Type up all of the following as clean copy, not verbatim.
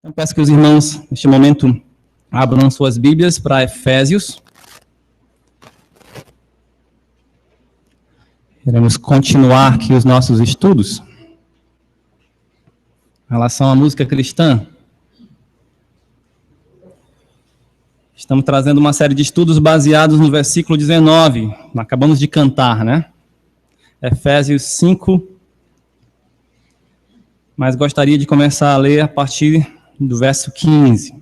Eu peço que os irmãos, neste momento, abram suas Bíblias para Efésios. Iremos continuar aqui os nossos estudos em relação à música cristã. Estamos trazendo uma série de estudos baseados no versículo 19. Acabamos de cantar, né? Efésios 5. Mas gostaria de começar a ler a partir do verso 15.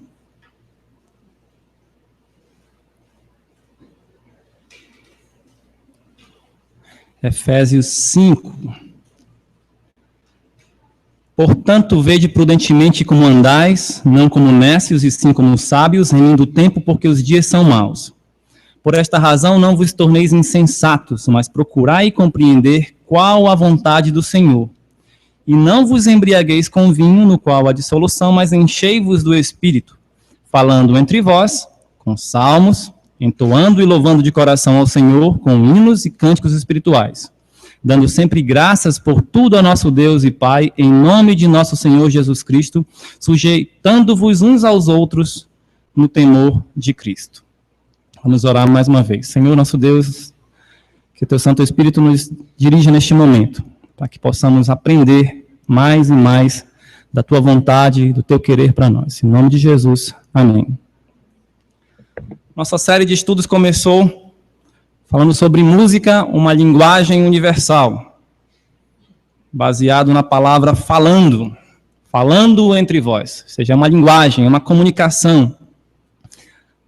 Efésios 5. Portanto, vede prudentemente como andais, não como nécios, e sim como sábios, remindo o tempo, porque os dias são maus. Por esta razão, não vos torneis insensatos, mas procurai compreender qual a vontade do Senhor. E não vos embriagueis com vinho, no qual há dissolução, mas enchei-vos do Espírito, falando entre vós, com salmos, entoando e louvando de coração ao Senhor, com hinos e cânticos espirituais, dando sempre graças por tudo a nosso Deus e Pai, em nome de nosso Senhor Jesus Cristo, sujeitando-vos uns aos outros no temor de Cristo. Vamos orar mais uma vez. Senhor, nosso Deus, que o Teu Santo Espírito nos dirija neste momento, para que possamos aprender mais e mais da Tua vontade, do Teu querer para nós. Em nome de Jesus, amém. Nossa série de estudos começou falando sobre música, uma linguagem universal, baseado na palavra falando, falando entre vós, ou seja, uma linguagem, uma comunicação.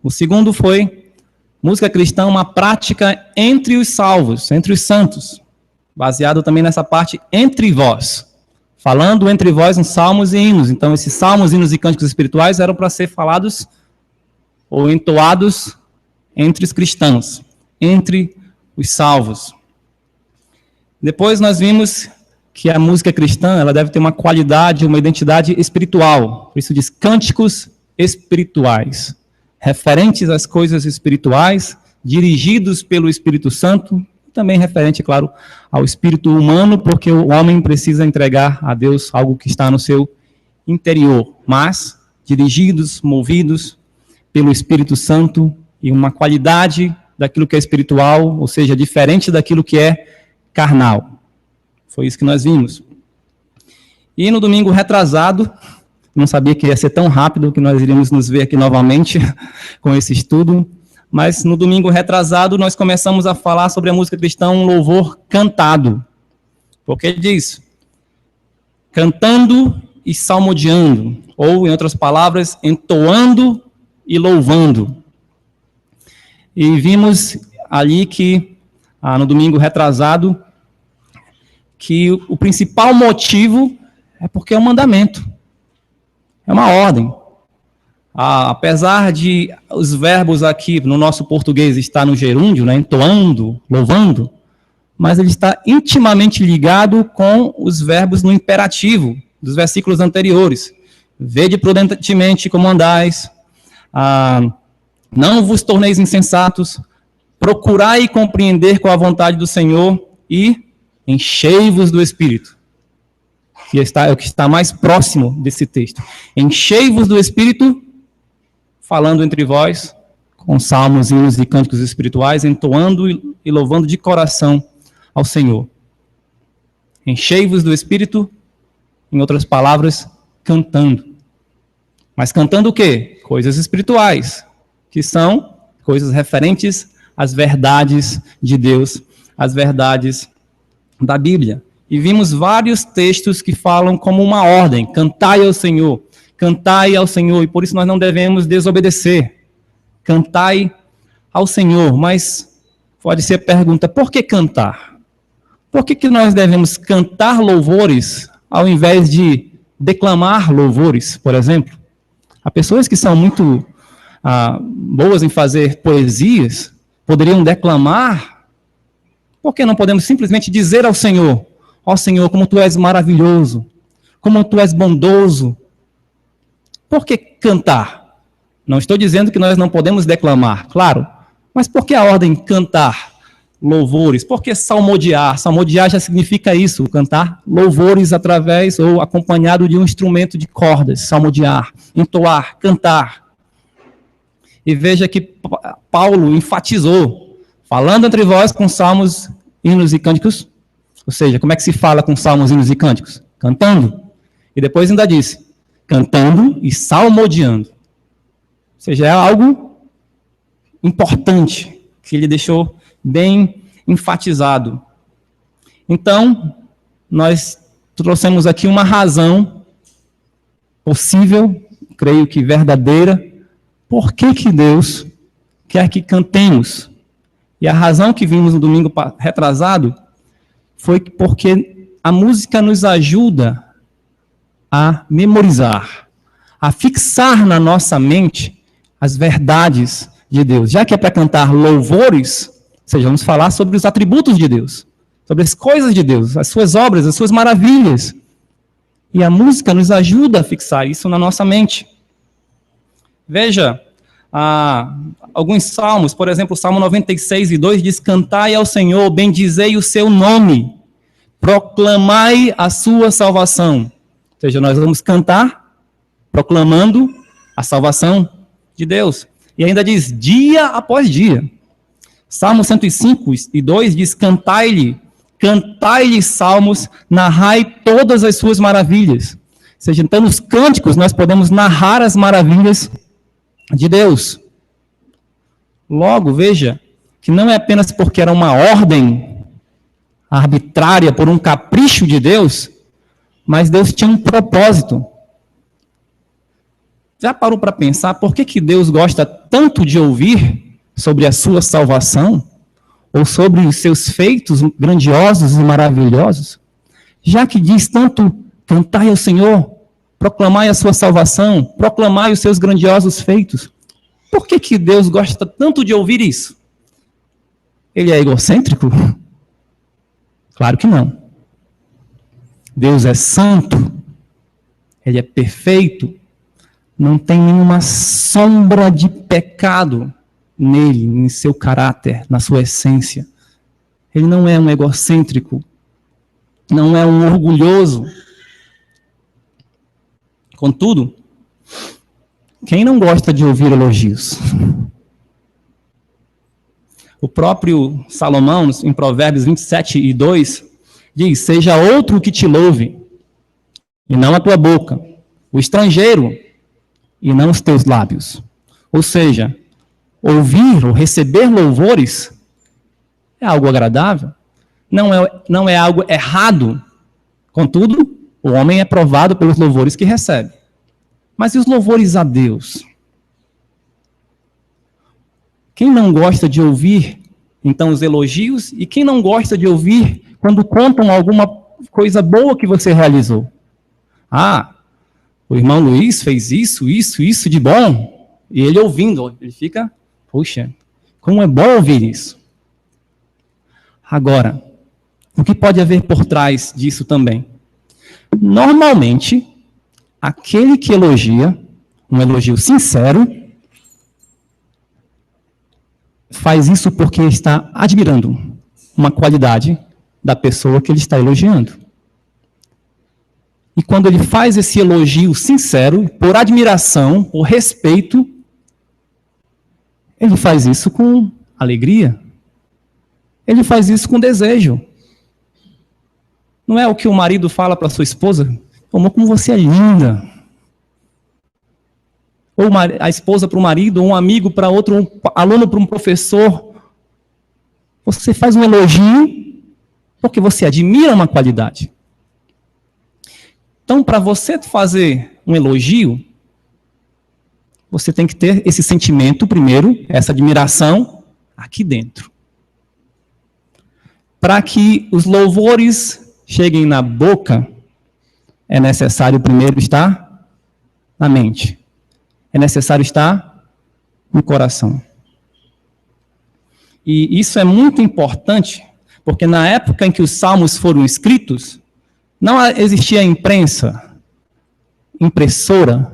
O segundo foi música cristã, uma prática entre os salvos, entre os santos, baseado também nessa parte entre vós, falando entre vós em salmos e hinos. Então, esses salmos, hinos e cânticos espirituais eram para ser falados ou entoados entre os cristãos, entre os salvos. Depois nós vimos que a música cristã ela deve ter uma qualidade, uma identidade espiritual. Por isso diz cânticos espirituais, referentes às coisas espirituais, dirigidos pelo Espírito Santo, também referente, claro, ao espírito humano, porque o homem precisa entregar a Deus algo que está no seu interior, mas dirigidos, movidos pelo Espírito Santo e uma qualidade daquilo que é espiritual, ou seja, diferente daquilo que é carnal. Foi isso que nós vimos. E no domingo retrasado, não sabia que ia ser tão rápido que nós iríamos nos ver aqui novamente com esse estudo, mas no domingo retrasado nós começamos a falar sobre a música cristã, um louvor cantado. Porque ele diz, cantando e salmodiando, ou em outras palavras, entoando e louvando. E vimos ali que, no domingo retrasado, que o principal motivo é porque é um mandamento, é uma ordem. Apesar de os verbos aqui no nosso português estar no gerúndio, né, entoando, louvando, mas ele está intimamente ligado com os verbos no imperativo dos versículos anteriores. Vede prudentemente como andais, não vos torneis insensatos, procurai compreender qual a vontade do Senhor e enchei-vos do Espírito. Que é o que está mais próximo desse texto. Enchei-vos do Espírito, falando entre vós, com salmos, hinos e cânticos espirituais, entoando e louvando de coração ao Senhor. Enchei-vos do Espírito, em outras palavras, cantando. Mas cantando o quê? Coisas espirituais, que são coisas referentes às verdades de Deus, às verdades da Bíblia. E vimos vários textos que falam como uma ordem, cantai ao Senhor, e por isso nós não devemos desobedecer. Cantai ao Senhor, mas pode ser a pergunta, por que cantar? Por que nós devemos cantar louvores ao invés de declamar louvores, por exemplo? Há pessoas que são muito boas em fazer poesias, poderiam declamar. Por que não podemos simplesmente dizer ao Senhor, ó Senhor, como Tu és maravilhoso, como Tu és bondoso? Por que cantar? Não estou dizendo que nós não podemos declamar, claro, mas por que a ordem cantar? louvores. Por que salmodiar? Salmodiar já significa isso, cantar louvores através ou acompanhado de um instrumento de cordas, salmodiar, entoar, cantar. E veja que Paulo enfatizou, falando entre vós com salmos, hinos e cânticos. Ou seja, como é que se fala com salmos, hinos e cânticos? Cantando. E depois ainda disse, cantando e salmodiando. Ou seja, é algo importante que ele deixou bem enfatizado. Então, nós trouxemos aqui uma razão possível, creio que verdadeira, por que Deus quer que cantemos. E a razão que vimos no domingo retrasado foi porque a música nos ajuda a memorizar, a fixar na nossa mente as verdades de Deus. Já que é para cantar louvores, ou seja, vamos falar sobre os atributos de Deus, sobre as coisas de Deus, as suas obras, as suas maravilhas. E a música nos ajuda a fixar isso na nossa mente. Veja, alguns salmos, por exemplo, o Salmo 96:2 diz, cantai ao Senhor, bendizei o seu nome, proclamai a sua salvação. Ou seja, nós vamos cantar, proclamando a salvação de Deus. E ainda diz, dia após dia. Salmo 105:2 diz, cantai-lhe salmos, narrai todas as suas maravilhas. Ou seja, então nos cânticos nós podemos narrar as maravilhas de Deus. Logo, veja, que não é apenas porque era uma ordem arbitrária, por um capricho de Deus, mas Deus tinha um propósito. Já parou para pensar por que Deus gosta tanto de ouvir sobre a sua salvação, ou sobre os seus feitos grandiosos e maravilhosos? Já que diz tanto, cantai ao Senhor, proclamai a sua salvação, proclamai os seus grandiosos feitos. Por que Deus gosta tanto de ouvir isso? Ele é egocêntrico? Claro que não. Deus é santo, ele é perfeito, não tem nenhuma sombra de pecado nele, em seu caráter, na sua essência. Ele não é um egocêntrico, não é um orgulhoso. Contudo, quem não gosta de ouvir elogios? O próprio Salomão, em Provérbios 27:2, diz, seja outro que te louve, e não a tua boca, o estrangeiro, e não os teus lábios. Ou seja, ouvir ou receber louvores é algo agradável, não é algo errado. Contudo, o homem é provado pelos louvores que recebe. Mas e os louvores a Deus? Quem não gosta de ouvir, então, os elogios? E quem não gosta de ouvir quando contam alguma coisa boa que você realizou? O irmão Luiz fez isso de bom. E ele ouvindo, ele fica, puxa, como é bom ouvir isso. Agora, o que pode haver por trás disso também? Normalmente, aquele que elogia, um elogio sincero, faz isso porque está admirando uma qualidade da pessoa que ele está elogiando. E quando ele faz esse elogio sincero, por admiração, por respeito, ele faz isso com alegria. Ele faz isso com desejo. Não é o que o marido fala para sua esposa? Amor, como você é linda. Ou a esposa para o marido, ou um amigo para outro, um aluno para um professor. Você faz um elogio porque você admira uma qualidade. Então, para você fazer um elogio, você tem que ter esse sentimento primeiro, essa admiração aqui dentro. Para que os louvores cheguem na boca, é necessário primeiro estar na mente. É necessário estar no coração. E isso é muito importante, porque na época em que os salmos foram escritos, não existia imprensa, impressora,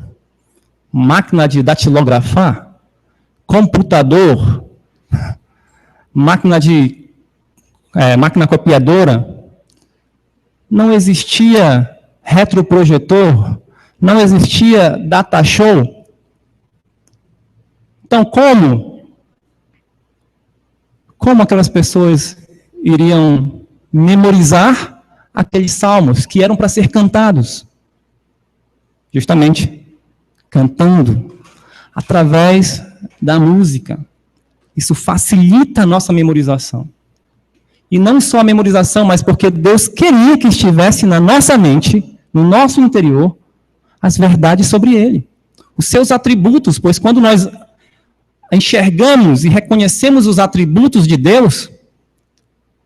máquina de datilografar, computador, máquina de máquina copiadora, não existia retroprojetor, não existia data show. Então, como aquelas pessoas iriam memorizar aqueles salmos que eram para ser cantados? Justamente cantando, através da música. Isso facilita a nossa memorização. E não só a memorização, mas porque Deus queria que estivesse na nossa mente, no nosso interior, as verdades sobre Ele. Os seus atributos, pois quando nós enxergamos e reconhecemos os atributos de Deus,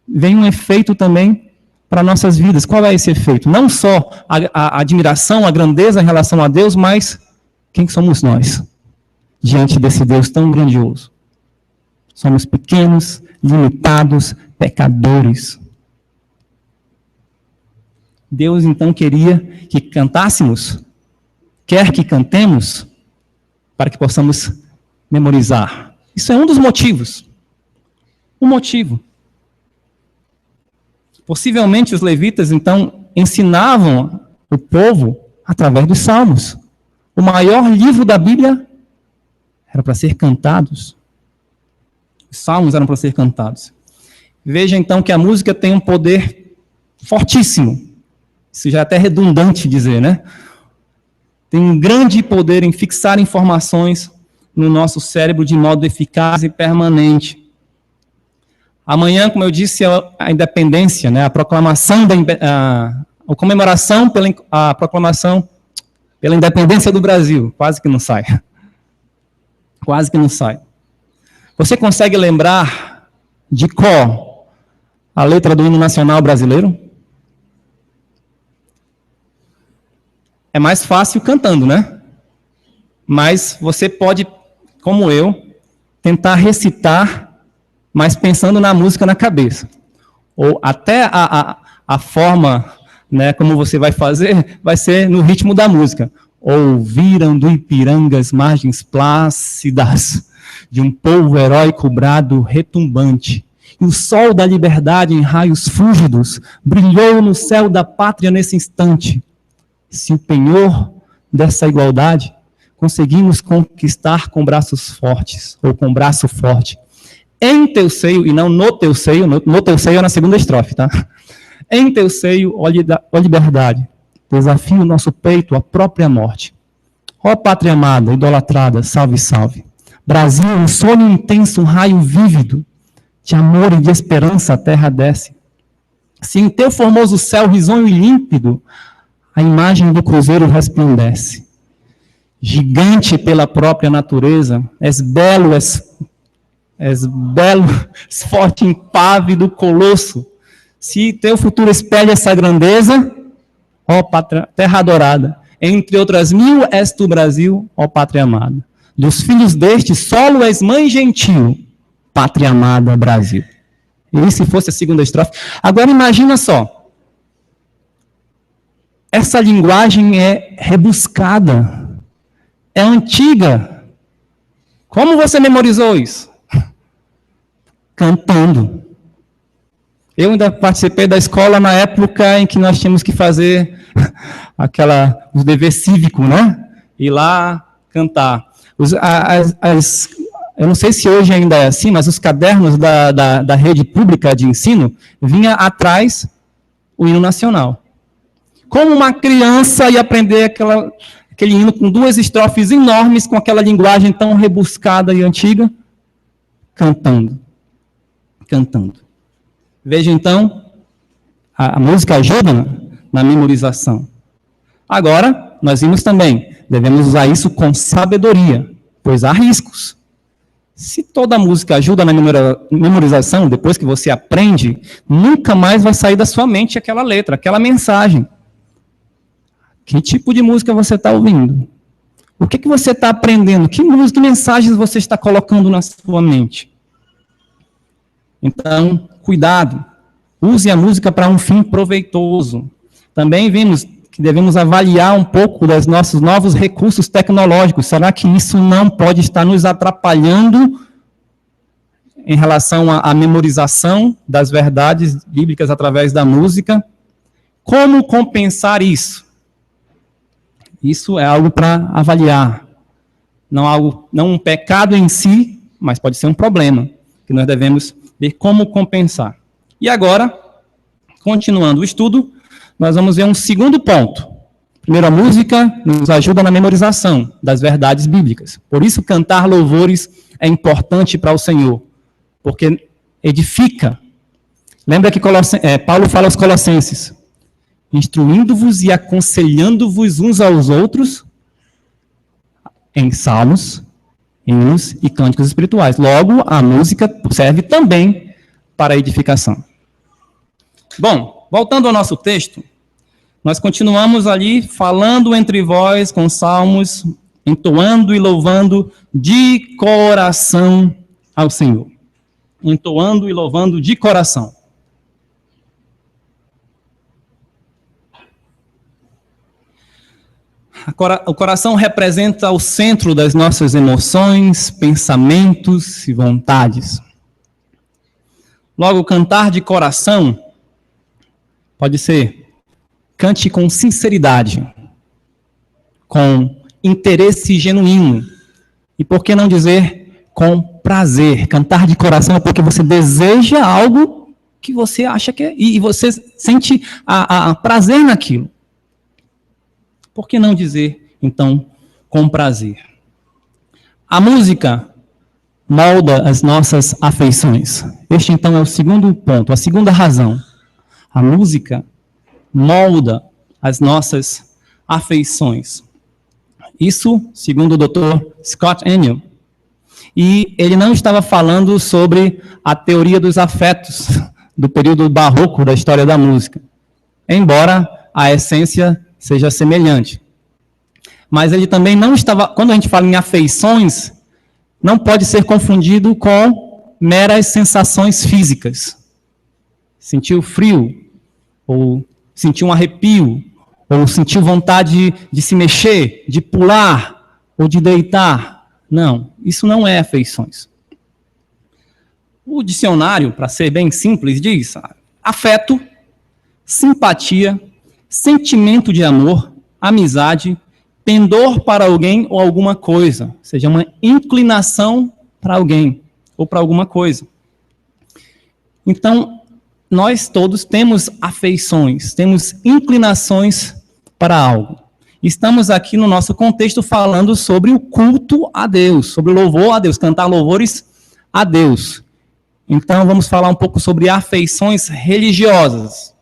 vem um efeito também para nossas vidas. Qual é esse efeito? Não só a admiração, a grandeza em relação a Deus, mas quem somos nós diante desse Deus tão grandioso? Somos pequenos, limitados, pecadores. Deus então queria que cantássemos, quer que cantemos, para que possamos memorizar. Isso é um dos motivos. Um motivo. Possivelmente os levitas, então, ensinavam o povo através dos salmos. O maior livro da Bíblia era para ser cantados. Os salmos eram para ser cantados. Veja, então, que a música tem um poder fortíssimo. Isso já é até redundante dizer, né? Tem um grande poder em fixar informações no nosso cérebro de modo eficaz e permanente. Amanhã, como eu disse, a independência, né? A proclamação, a comemoração a proclamação pela independência do Brasil. Quase que não sai. Quase que não sai. Você consegue lembrar de cor a letra do hino nacional brasileiro? É mais fácil cantando, né? Mas você pode, como eu, tentar recitar, mas pensando na música na cabeça. Ou até a forma, né, como você vai fazer, vai ser no ritmo da música. Ouviram do Ipiranga as margens plácidas de um povo heróico brado retumbante. E o sol da liberdade em raios fúlgidos brilhou no céu da pátria nesse instante. Se o penhor dessa igualdade conseguimos conquistar com braços fortes, ou com braço forte, em teu seio, e não no teu seio, no teu seio é na segunda estrofe, tá? Em teu seio, ó liberdade, desafia o nosso peito à própria morte. Ó pátria amada, idolatrada, salve, salve. Brasil, um sonho intenso, um raio vívido, de amor e de esperança a terra desce. Se em teu formoso céu risonho e límpido, a imagem do cruzeiro resplandece. Gigante pela própria natureza, és belo, és forte, impávido, colosso. Se teu futuro espelha essa grandeza, ó pátria, terra adorada, entre outras mil és tu, Brasil, ó pátria amada. Dos filhos deste solo és mãe gentil, pátria amada, Brasil. E se fosse a segunda estrofe? Agora imagina só. Essa linguagem é rebuscada, é antiga. Como você memorizou isso? Cantando. Eu ainda participei da escola na época em que nós tínhamos que fazer o dever cívico, né? Ir lá cantar. Eu não sei se hoje ainda é assim, mas os cadernos da rede pública de ensino vinha atrás o hino nacional. Como uma criança ia aprender aquele hino com duas estrofes enormes, com aquela linguagem tão rebuscada e antiga? Cantando. Cantando. Veja, então, a música ajuda na memorização. Agora, nós vimos também, devemos usar isso com sabedoria, pois há riscos. Se toda música ajuda na memorização, depois que você aprende, nunca mais vai sair da sua mente aquela letra, aquela mensagem. Que tipo de música você está ouvindo? O que você está aprendendo? Que mensagens você está colocando na sua mente? Então, cuidado. Use a música para um fim proveitoso. Também vimos que devemos avaliar um pouco dos nossos novos recursos tecnológicos. Será que isso não pode estar nos atrapalhando em relação à memorização das verdades bíblicas através da música. Como compensar isso? Isso é algo para avaliar. Não um pecado em si, mas pode ser um problema, que nós devemos ver como compensar. E agora, continuando o estudo, nós vamos ver um segundo ponto. Primeiro, a música nos ajuda na memorização das verdades bíblicas. Por isso, cantar louvores é importante para o Senhor, porque edifica. Lembra que Paulo fala aos Colossenses, instruindo-vos e aconselhando-vos uns aos outros em salmos, hinos e cânticos espirituais. Logo, a música serve também para a edificação. Bom, voltando ao nosso texto, nós continuamos ali falando entre vós com salmos, entoando e louvando de coração ao Senhor. Entoando e louvando de coração. O coração representa o centro das nossas emoções, pensamentos e vontades. Logo, cantar de coração pode ser cante com sinceridade, com interesse genuíno. E por que não dizer com prazer? Cantar de coração é porque você deseja algo que você acha que é, e você sente prazer naquilo. Por que não dizer, então, com prazer? A música molda as nossas afeições. Este, então, é o segundo ponto, a segunda razão. A música molda as nossas afeições. Isso, segundo o Dr. Scott Aniol. E ele não estava falando sobre a teoria dos afetos do período barroco da história da música, embora a essência seja semelhante. Mas ele também não estava, quando a gente fala em afeições, não pode ser confundido com meras sensações físicas. Sentiu frio, ou sentiu um arrepio, ou sentiu vontade de se mexer, de pular, ou de deitar. Não, isso não é afeições. O dicionário, para ser bem simples, diz afeto, simpatia, sentimento de amor, amizade, pendor para alguém ou alguma coisa, ou seja, uma inclinação para alguém ou para alguma coisa. Então, nós todos temos afeições, temos inclinações para algo. Estamos aqui no nosso contexto falando sobre o culto a Deus, sobre o louvor a Deus, cantar louvores a Deus. Então, vamos falar um pouco sobre afeições religiosas,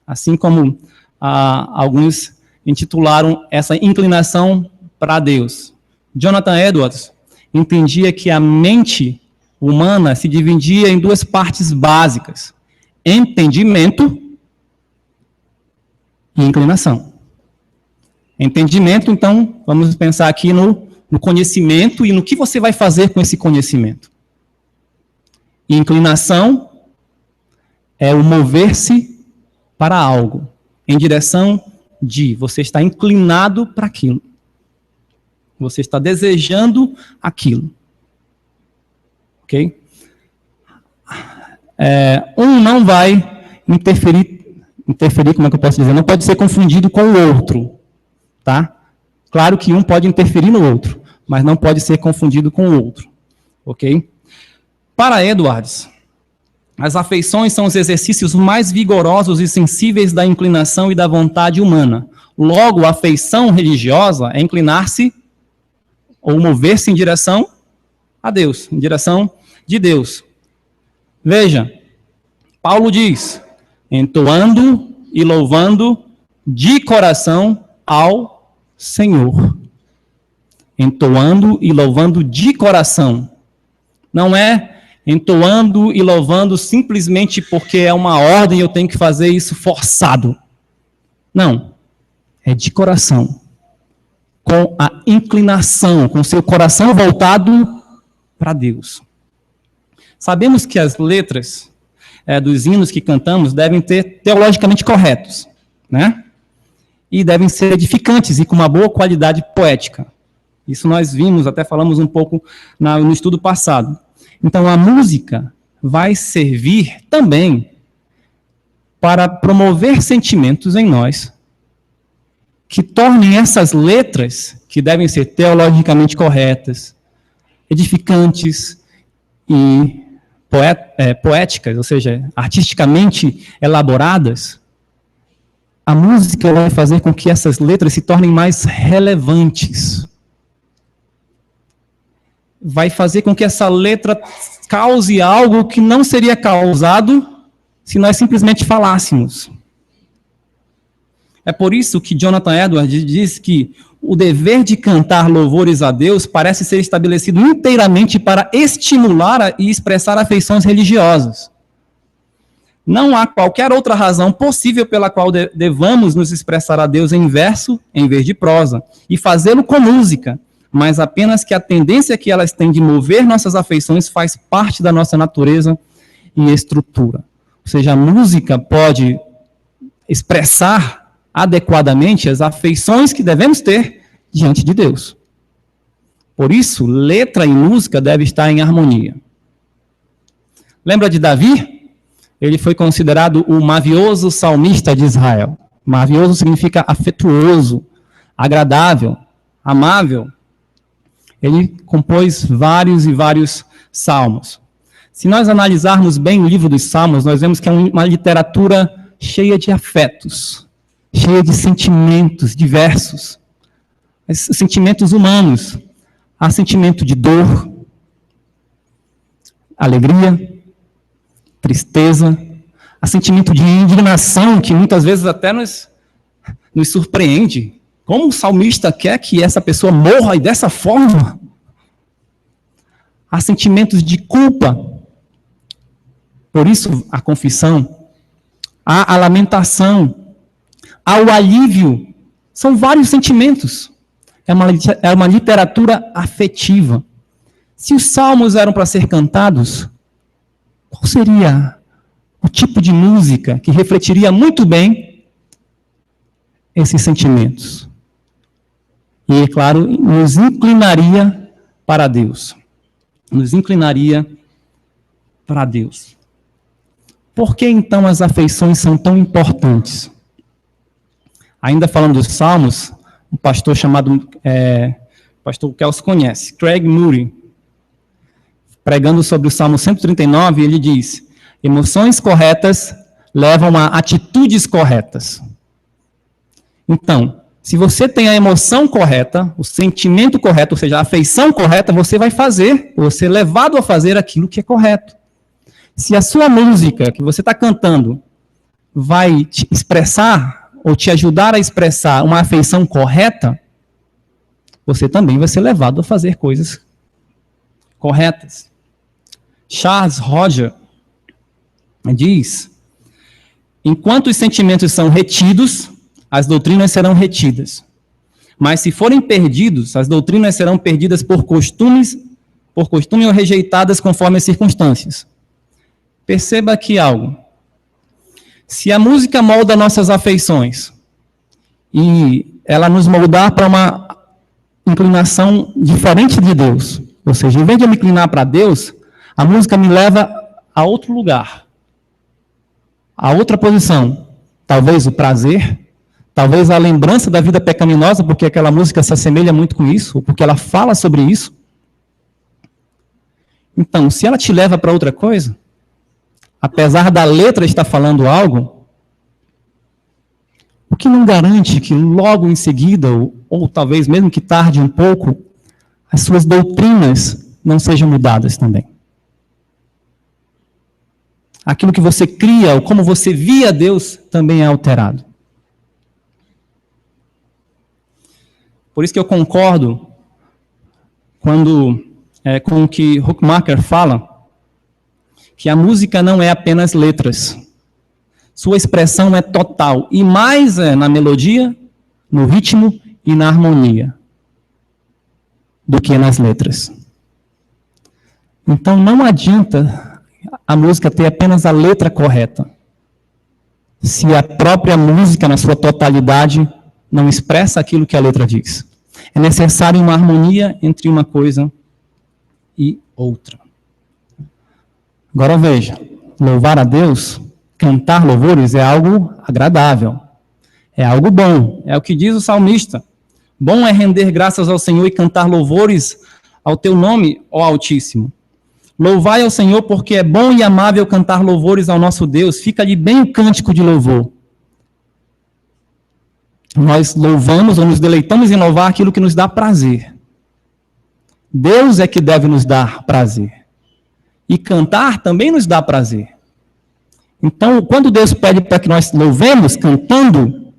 assim como alguns intitularam essa inclinação para Deus. Jonathan Edwards entendia que a mente humana se dividia em duas partes básicas: entendimento e inclinação. Entendimento, então, vamos pensar aqui no conhecimento e no que você vai fazer com esse conhecimento. Inclinação é o mover-se para algo, em direção de, você está inclinado para aquilo. Você está desejando aquilo. Ok? Não vai interferir, como é que eu posso dizer? Não pode ser confundido com o outro. Tá? Claro que um pode interferir no outro, mas não pode ser confundido com o outro. Ok? Para Edwards, as afeições são os exercícios mais vigorosos e sensíveis da inclinação e da vontade humana. Logo, a afeição religiosa é inclinar-se ou mover-se em direção a Deus, em direção de Deus. Veja, Paulo diz, entoando e louvando de coração ao Senhor. Entoando e louvando de coração. Não é entoando e louvando simplesmente porque é uma ordem e eu tenho que fazer isso forçado. Não. É de coração. Com a inclinação, com seu coração voltado para Deus. Sabemos que as letras dos hinos que cantamos devem ser teologicamente corretos, né? E devem ser edificantes e com uma boa qualidade poética. Isso nós vimos, até falamos um pouco no estudo passado. Então, a música vai servir também para promover sentimentos em nós que tornem essas letras, que devem ser teologicamente corretas, edificantes e poéticas, ou seja, artisticamente elaboradas, a música vai fazer com que essas letras se tornem mais relevantes. Vai fazer com que essa letra cause algo que não seria causado se nós simplesmente falássemos. É por isso que Jonathan Edwards diz que o dever de cantar louvores a Deus parece ser estabelecido inteiramente para estimular e expressar afeições religiosas. Não há qualquer outra razão possível pela qual devamos nos expressar a Deus em verso, em vez de prosa, e fazê-lo com música, mas apenas que a tendência que elas têm de mover nossas afeições faz parte da nossa natureza e estrutura. Ou seja, a música pode expressar adequadamente as afeições que devemos ter diante de Deus. Por isso, letra e música devem estar em harmonia. Lembra de Davi? Ele foi considerado o mavioso salmista de Israel. Mavioso significa afetuoso, agradável, amável. Ele compôs vários e vários salmos. Se nós analisarmos bem o livro dos Salmos, nós vemos que é uma literatura cheia de afetos, cheia de sentimentos diversos, sentimentos humanos. Há sentimento de dor, alegria, tristeza, há sentimento de indignação, que muitas vezes até nos surpreende. Como o salmista quer que essa pessoa morra e dessa forma? Há sentimentos de culpa. Por isso, a confissão, há a lamentação, há o alívio. São vários sentimentos. É uma literatura afetiva. Se os salmos eram para ser cantados, qual seria o tipo de música que refletiria muito bem esses sentimentos? E, é claro, nos inclinaria para Deus. Nos inclinaria para Deus. Por que, então, as afeições são tão importantes? Ainda falando dos Salmos, um pastor chamado, pastor Kelso conhece, Craig Moody, pregando sobre o Salmo 139, ele diz: emoções corretas levam a atitudes corretas. Então, se você tem a emoção correta, o sentimento correto, ou seja, a afeição correta, você vai fazer, ou ser levado a fazer aquilo que é correto. Se a sua música que você está cantando vai te expressar, ou te ajudar a expressar uma afeição correta, você também vai ser levado a fazer coisas corretas. Charles Roger diz: enquanto os sentimentos são retidos, as doutrinas serão retidas. Mas se forem perdidos, as doutrinas serão perdidas por costume ou rejeitadas conforme as circunstâncias. Perceba aqui algo. Se a música molda nossas afeições e ela nos moldar para uma inclinação diferente de Deus, ou seja, em vez de eu me inclinar para Deus, a música me leva a outro lugar, a outra posição, talvez o prazer, talvez a lembrança da vida pecaminosa, porque aquela música se assemelha muito com isso, ou porque ela fala sobre isso. Então, se ela te leva para outra coisa, apesar da letra estar falando algo, o que não garante que logo em seguida, ou talvez mesmo que tarde um pouco, as suas doutrinas não sejam mudadas também. Aquilo que você cria, ou como você via Deus, também é alterado. Por isso que eu concordo com o que Huckmacher fala, que a música não é apenas letras. Sua expressão é total, e mais na melodia, no ritmo e na harmonia, do que nas letras. Então não adianta a música ter apenas a letra correta, se a própria música, na sua totalidade, não expressa aquilo que a letra diz. É necessário uma harmonia entre uma coisa e outra. Agora veja, louvar a Deus, cantar louvores é algo agradável, é algo bom, é o que diz o salmista. Bom é render graças ao Senhor e cantar louvores ao teu nome, ó Altíssimo. Louvai ao Senhor porque é bom e amável cantar louvores ao nosso Deus. Fica ali bem o cântico de louvor. Nós louvamos ou nos deleitamos em louvar aquilo que nos dá prazer. Deus é que deve nos dar prazer. E cantar também nos dá prazer. Então, quando Deus pede para que nós louvemos cantando,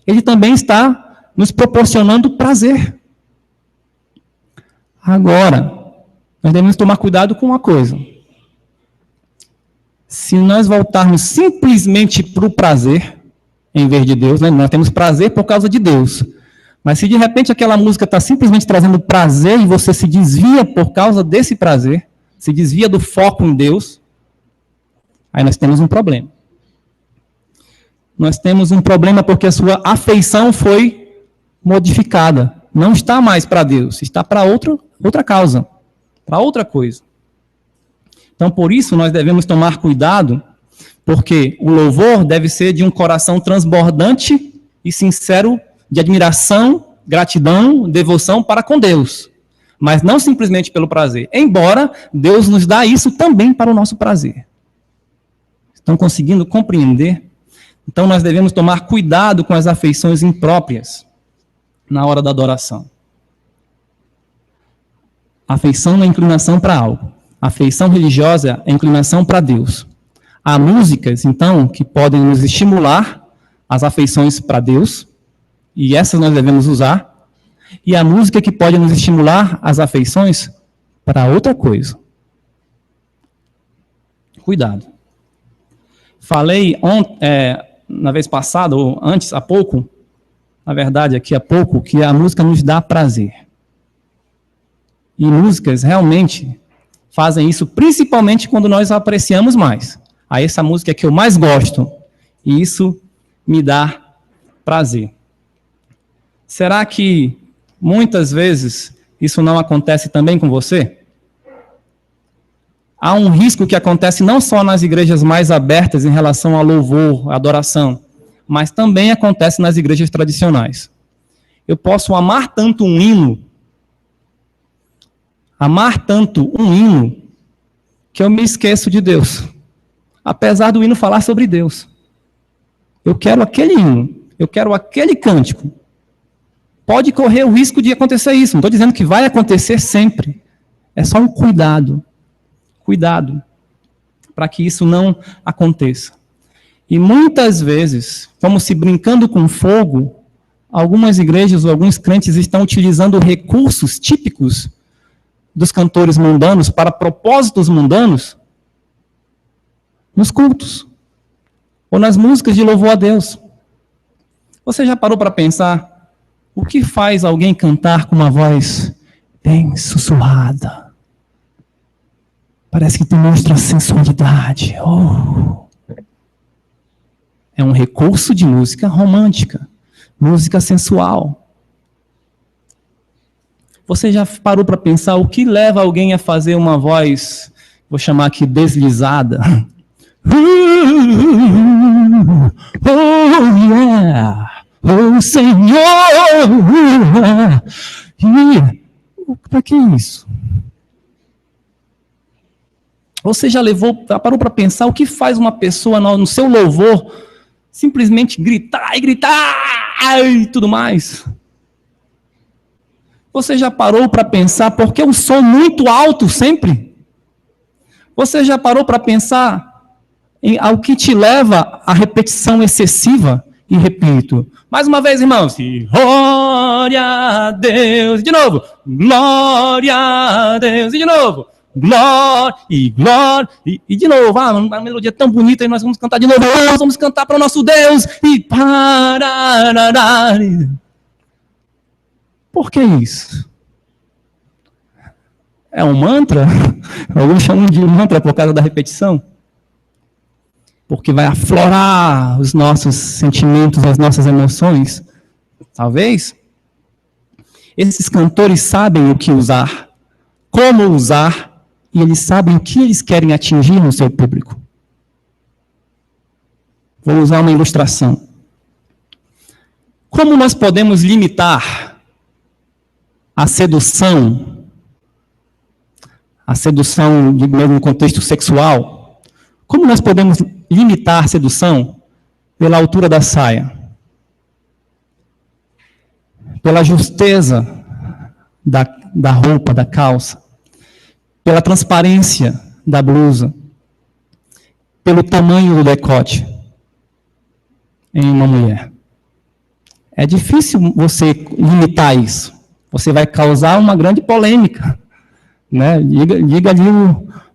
Ele também está nos proporcionando prazer. Agora, nós devemos tomar cuidado com uma coisa. Se nós voltarmos simplesmente para o prazer, em vez de Deus, né? Nós temos prazer por causa de Deus. Mas se de repente aquela música está simplesmente trazendo prazer e você se desvia por causa desse prazer, se desvia do foco em Deus, aí nós temos um problema. Nós temos um problema porque a sua afeição foi modificada. Não está mais para Deus, está para outra causa, para outra coisa. Então, por isso, nós devemos tomar cuidado, porque o louvor deve ser de um coração transbordante e sincero de admiração, gratidão, devoção para com Deus. Mas não simplesmente pelo prazer. Embora Deus nos dá isso também para o nosso prazer. Estão conseguindo compreender? Então, nós devemos tomar cuidado com as afeições impróprias na hora da adoração. Afeição é inclinação para algo. Afeição religiosa é inclinação para Deus. Há músicas, então, que podem nos estimular as afeições para Deus, e essas nós devemos usar, e a música que pode nos estimular as afeições para outra coisa. Cuidado. Falei na vez passada, ou antes, há pouco, na verdade, aqui há pouco, que a música nos dá prazer. E músicas realmente fazem isso, principalmente quando nós a apreciamos mais. Aí essa música é que eu mais gosto, e isso me dá prazer. Será que muitas vezes isso não acontece também com você? Há um risco que acontece não só nas igrejas mais abertas em relação ao louvor, à adoração, mas também acontece nas igrejas tradicionais. Eu posso amar tanto um hino, que eu me esqueço de Deus. Apesar do hino falar sobre Deus. Eu quero aquele hino, eu quero aquele cântico. Pode correr o risco de acontecer isso. Não estou dizendo que vai acontecer sempre. É só um cuidado. Cuidado para que isso não aconteça. E muitas vezes, como se brincando com fogo, algumas igrejas ou alguns crentes estão utilizando recursos típicos dos cantores mundanos para propósitos mundanos nos cultos ou nas músicas de louvor a Deus. Você já parou para pensar o que faz alguém cantar com uma voz bem sussurrada? Parece que demonstra sensualidade. Oh. É um recurso de música romântica, música sensual. Você já parou para pensar o que leva alguém a fazer uma voz, vou chamar aqui deslizada? Oh, yeah! Oh, Senhor! Para que isso? Você já parou para pensar o que faz uma pessoa no seu louvor simplesmente gritar e tudo mais? Você já parou para pensar por que um som muito alto sempre? Você já parou para pensar ao que te leva à repetição excessiva? E repito, mais uma vez, irmãos, glória a Deus, de novo, glória a Deus, e de novo, glória, e de novo, uma melodia tão bonita, e nós vamos cantar de novo, nós vamos cantar para o nosso Deus, e pararará. Por que isso? É um mantra? Alguns chamam de mantra por causa da repetição? Porque vai aflorar os nossos sentimentos, as nossas emoções? Talvez. Esses cantores sabem o que usar, como usar e eles sabem o que eles querem atingir no seu público. Vou usar uma ilustração. Como nós podemos limitar a sedução mesmo no contexto sexual? Como nós podemos limitar a sedução pela altura da saia? Pela justeza da roupa, da calça, pela transparência da blusa, pelo tamanho do decote em uma mulher. É difícil você limitar isso. Você vai causar uma grande polêmica, né? Liga ali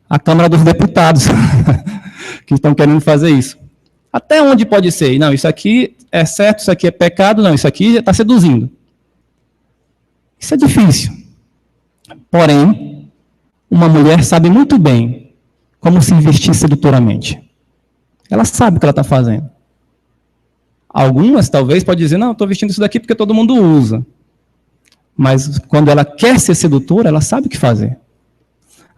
a Câmara dos Deputados que estão querendo fazer isso. Até onde pode ser? Não, isso aqui é certo, isso aqui é pecado, não, isso aqui está seduzindo. Isso é difícil. Porém, uma mulher sabe muito bem como se vestir sedutoramente. Ela sabe o que ela está fazendo. Algumas, talvez, podem dizer, não, estou vestindo isso daqui porque todo mundo usa. Mas, quando ela quer ser sedutora, ela sabe o que fazer.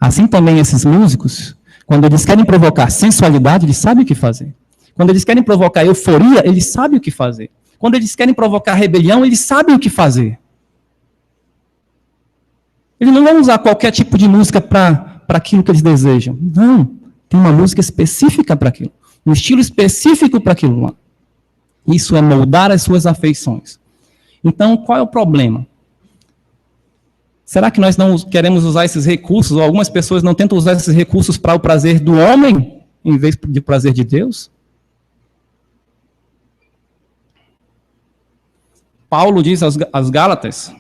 Assim também esses músicos, quando eles querem provocar sensualidade, eles sabem o que fazer. Quando eles querem provocar euforia, eles sabem o que fazer. Quando eles querem provocar rebelião, eles sabem o que fazer. Eles não vão usar qualquer tipo de música para aquilo que eles desejam. Não, tem uma música específica para aquilo. Um estilo específico para aquilo lá. Isso é moldar as suas afeições. Então, qual é o problema? Será que nós não queremos usar esses recursos, ou algumas pessoas não tentam usar esses recursos para o prazer do homem, em vez do prazer de Deus? Paulo diz aos Gálatas,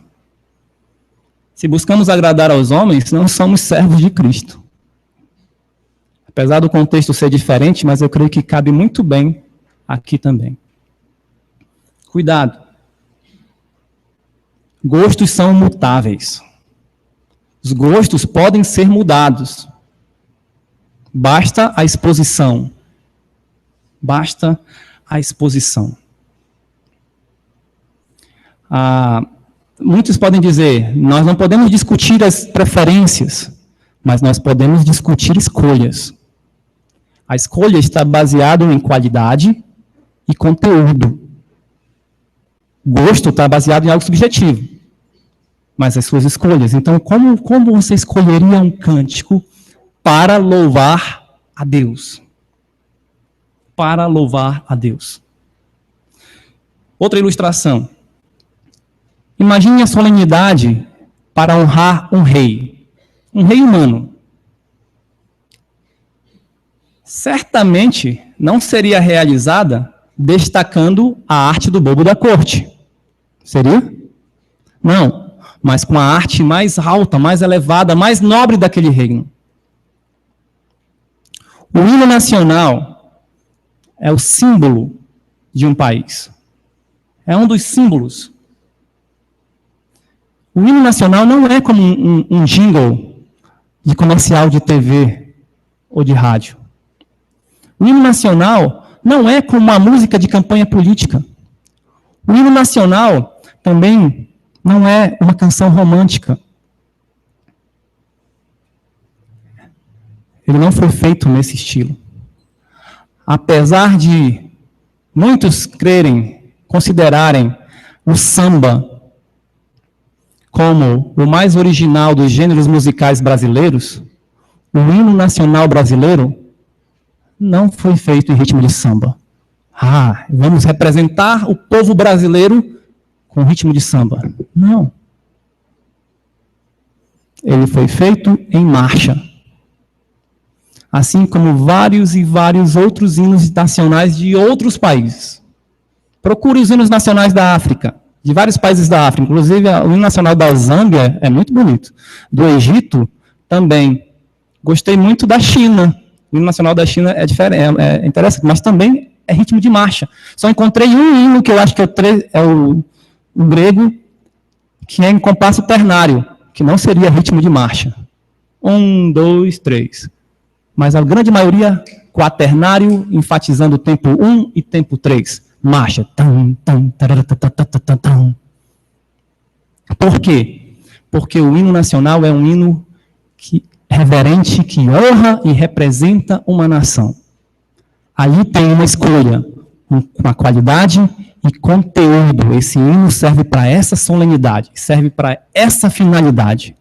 se buscamos agradar aos homens, não somos servos de Cristo. Apesar do contexto ser diferente, mas eu creio que cabe muito bem aqui também. Cuidado. Gostos são mutáveis. Os gostos podem ser mudados. Basta a exposição. Basta a exposição. Muitos podem dizer, nós não podemos discutir as preferências, mas nós podemos discutir escolhas. A escolha está baseada em qualidade e conteúdo. Gosto está baseado em algo subjetivo, mas as suas escolhas. Então, como você escolheria um cântico para louvar a Deus? Para louvar a Deus. Outra ilustração. Imagine a solenidade para honrar um rei humano. Certamente não seria realizada destacando a arte do bobo da corte. Seria? Não, mas com a arte mais alta, mais elevada, mais nobre daquele reino. O hino nacional é o símbolo de um país. É um dos símbolos. O hino nacional não é como um jingle de comercial de TV ou de rádio. O hino nacional não é como uma música de campanha política. O hino nacional também não é uma canção romântica. Ele não foi feito nesse estilo. Apesar de muitos considerarem o samba como o mais original dos gêneros musicais brasileiros, o hino nacional brasileiro não foi feito em ritmo de samba. Vamos representar o povo brasileiro com ritmo de samba. Não. Ele foi feito em marcha. Assim como vários e vários outros hinos nacionais de outros países. Procure os hinos nacionais da África, de vários países da África. Inclusive, o hino nacional da Zâmbia é muito bonito. Do Egito, também. Gostei muito da China. O hino nacional da China é diferente, é interessante, mas também é ritmo de marcha. Só encontrei um hino que eu acho que é o grego, que é em compasso ternário, que não seria ritmo de marcha. 1, 2, 3. Mas a grande maioria, quaternário, enfatizando o tempo 1 e tempo 3. Marcha. Por quê? Porque o hino nacional é um hino que reverente que honra e representa uma nação. Ali tem uma escolha, uma qualidade e conteúdo. Esse hino serve para essa solenidade, serve para essa finalidade.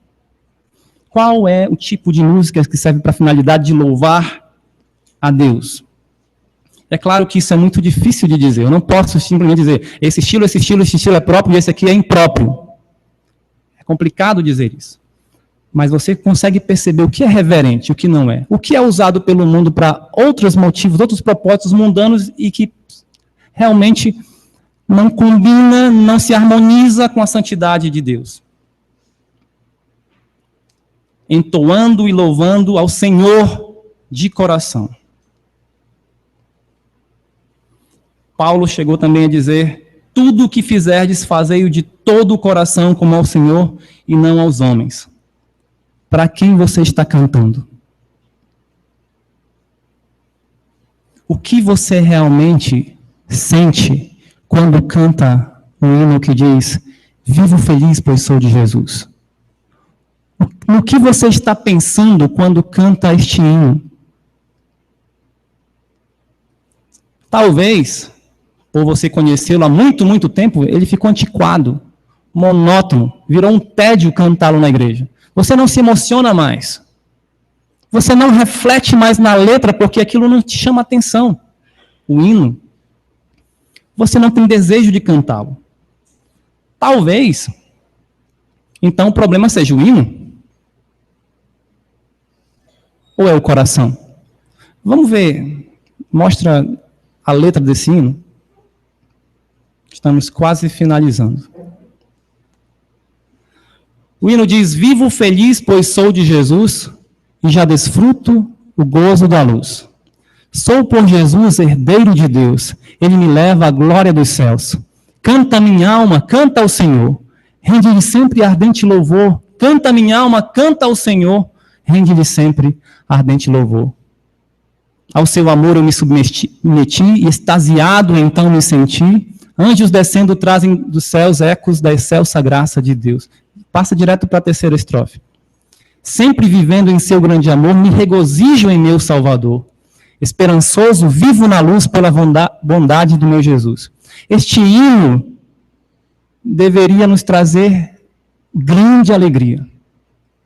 Qual é o tipo de música que serve para a finalidade de louvar a Deus? É claro que isso é muito difícil de dizer. Eu não posso simplesmente dizer, esse estilo é próprio e esse aqui é impróprio. É complicado dizer isso. Mas você consegue perceber o que é reverente e o que não é. O que é usado pelo mundo para outros motivos, outros propósitos mundanos e que realmente não combina, não se harmoniza com a santidade de Deus. Entoando e louvando ao Senhor de coração. Paulo chegou também a dizer, tudo o que fizerdes, fazei-o de todo o coração como ao Senhor e não aos homens. Para quem você está cantando? O que você realmente sente quando canta um hino que diz, vivo feliz, pois sou de Jesus? No que você está pensando quando canta este hino? Talvez, por você conhecê-lo há muito, muito tempo, ele ficou antiquado, monótono, virou um tédio cantá-lo na igreja. Você não se emociona mais. Você não reflete mais na letra porque aquilo não te chama atenção. O hino. Você não tem desejo de cantá-lo. Talvez, então o problema seja o hino? Ou é o coração? Vamos ver, mostra a letra desse hino. Estamos quase finalizando. O hino diz, vivo feliz, pois sou de Jesus, e já desfruto o gozo da luz. Sou por Jesus herdeiro de Deus, ele me leva à glória dos céus. Canta minha alma, canta ao Senhor, rende-lhe sempre ardente louvor. Canta minha alma, canta ao Senhor, rende-lhe sempre ardente louvor. Ao seu amor eu me submeti, e extasiado então me senti. Anjos descendo trazem dos céus ecos da excelsa graça de Deus. Passa direto para a terceira estrofe. Sempre vivendo em seu grande amor, me regozijo em meu Salvador. Esperançoso, vivo na luz pela bondade do meu Jesus. Este hino deveria nos trazer grande alegria.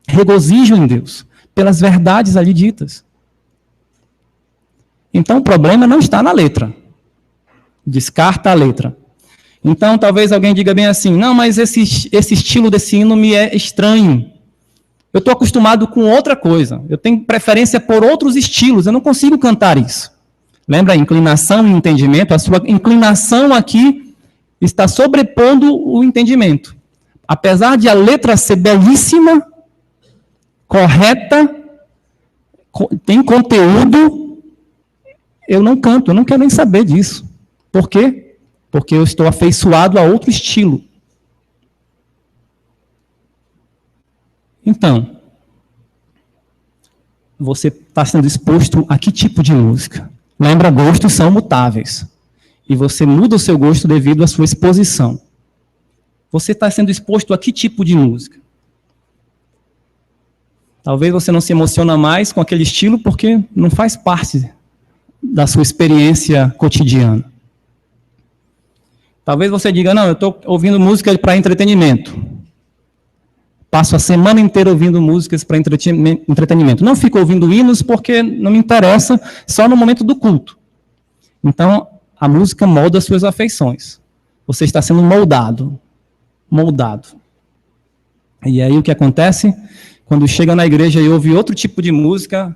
Regozijo em Deus, pelas verdades ali ditas. Então o problema não está na letra. Descarta a letra. Então, talvez alguém diga bem assim, não, mas esse estilo desse hino me é estranho. Eu estou acostumado com outra coisa. Eu tenho preferência por outros estilos. Eu não consigo cantar isso. Lembra a inclinação e entendimento? A sua inclinação aqui está sobrepondo o entendimento. Apesar de a letra ser belíssima, correta, tem conteúdo, eu não canto, eu não quero nem saber disso. Por quê? Porque eu estou afeiçoado a outro estilo. Então, você está sendo exposto a que tipo de música? Lembra, gostos são mutáveis. E você muda o seu gosto devido à sua exposição. Você está sendo exposto a que tipo de música? Talvez você não se emociona mais com aquele estilo porque não faz parte da sua experiência cotidiana. Talvez você diga, não, eu estou ouvindo música para entretenimento. Passo a semana inteira ouvindo músicas para entretenimento. Não fico ouvindo hinos porque não me interessa, só no momento do culto. Então, a música molda as suas afeições. Você está sendo moldado. E aí o que acontece? Quando chega na igreja e ouve outro tipo de música,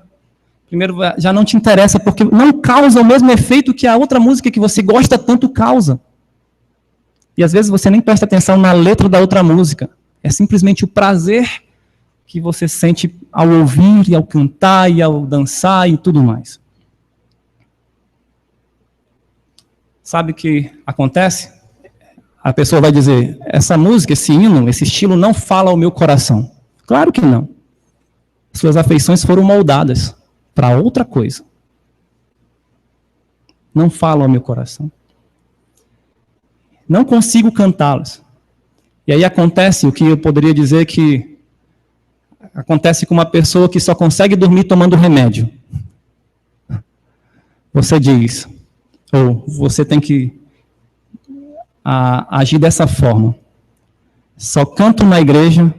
primeiro já não te interessa porque não causa o mesmo efeito que a outra música que você gosta tanto causa. E às vezes você nem presta atenção na letra da outra música. É simplesmente o prazer que você sente ao ouvir, e ao cantar, e ao dançar e tudo mais. Sabe o que acontece? A pessoa vai dizer, essa música, esse hino, esse estilo não fala ao meu coração. Claro que não. Suas afeições foram moldadas para outra coisa. Não falam ao meu coração. Não consigo cantá-los. E aí acontece o que eu poderia dizer que acontece com uma pessoa que só consegue dormir tomando remédio. Você diz, ou você tem que agir dessa forma. Só canto na igreja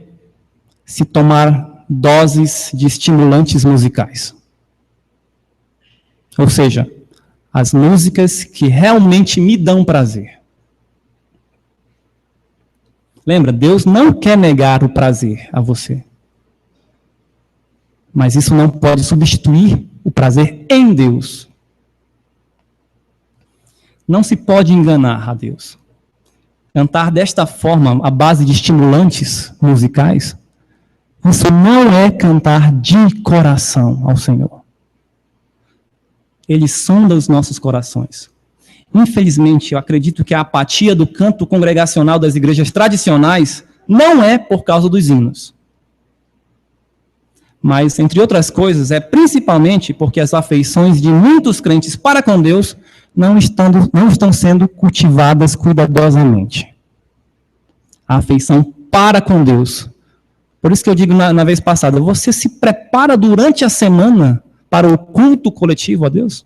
se tomar doses de estimulantes musicais. Ou seja, as músicas que realmente me dão prazer. Lembra, Deus não quer negar o prazer a você. Mas isso não pode substituir o prazer em Deus. Não se pode enganar a Deus. Cantar desta forma, à base de estimulantes musicais, isso não é cantar de coração ao Senhor. Ele sonda os nossos corações. Infelizmente, eu acredito que a apatia do canto congregacional das igrejas tradicionais não é por causa dos hinos. Mas, entre outras coisas, é principalmente porque as afeições de muitos crentes para com Deus não estão sendo cultivadas cuidadosamente. A afeição para com Deus. Por isso que eu digo na vez passada, você se prepara durante a semana para o culto coletivo a Deus?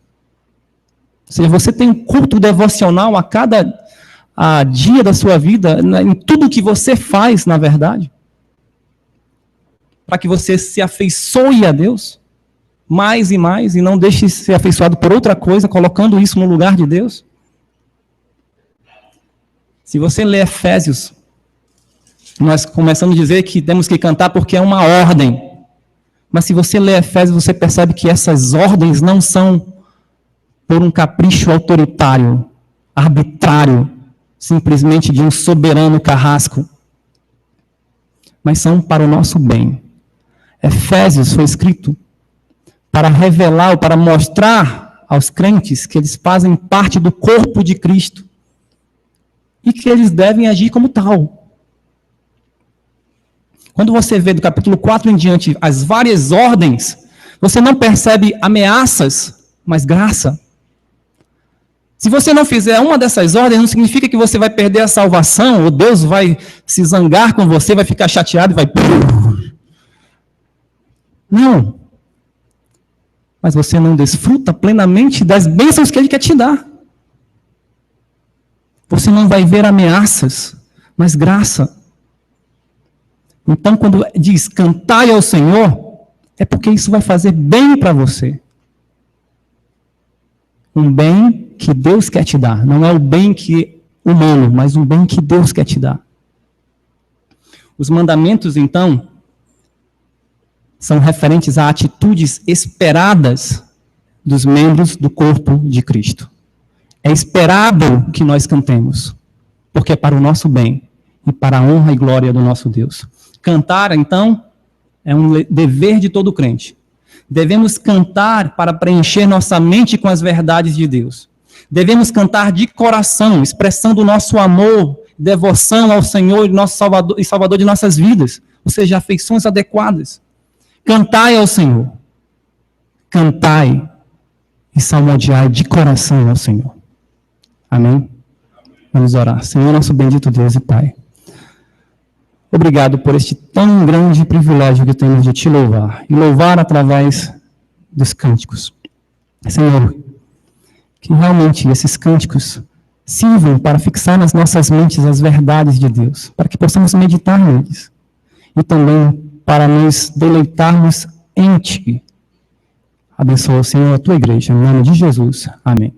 Ou seja, você tem um culto devocional a cada dia da sua vida, em tudo que você faz, na verdade? Para que você se afeiçoe a Deus mais e mais, e não deixe de ser afeiçoado por outra coisa, colocando isso no lugar de Deus. Se você ler Efésios, nós começamos a dizer que temos que cantar porque é uma ordem. Mas se você ler Efésios, você percebe que essas ordens não são por um capricho autoritário, arbitrário, simplesmente de um soberano carrasco, mas são para o nosso bem. Efésios foi escrito para revelar ou para mostrar aos crentes que eles fazem parte do corpo de Cristo e que eles devem agir como tal. Quando você vê do capítulo 4 em diante as várias ordens, você não percebe ameaças, mas graça. Se você não fizer uma dessas ordens, não significa que você vai perder a salvação, ou Deus vai se zangar com você, vai ficar chateado e vai... Não. Mas você não desfruta plenamente das bênçãos que Ele quer te dar. Você não vai ver ameaças, mas graça. Então, quando diz cantai ao Senhor, é porque isso vai fazer bem para você. Um bem que Deus quer te dar. Não é o bem que humano, mas um bem que Deus quer te dar. Os mandamentos, então, são referentes a atitudes esperadas dos membros do corpo de Cristo. É esperado que nós cantemos, porque é para o nosso bem e para a honra e glória do nosso Deus. Cantar, então, é um dever de todo crente. Devemos cantar para preencher nossa mente com as verdades de Deus. Devemos cantar de coração, expressando o nosso amor, devoção ao Senhor, nosso Salvador e Salvador de nossas vidas, ou seja, afeições adequadas. Cantai ao Senhor. Cantai e salmodiai de coração ao Senhor. Amém? Vamos orar. Senhor, nosso bendito Deus e Pai, obrigado por este tão grande privilégio que temos de te louvar, e louvar através dos cânticos. Senhor, que realmente esses cânticos sirvam para fixar nas nossas mentes as verdades de Deus, para que possamos meditar neles, e também para nos deleitarmos em Ti. Abençoa, Senhor, a Tua igreja, em nome de Jesus. Amém.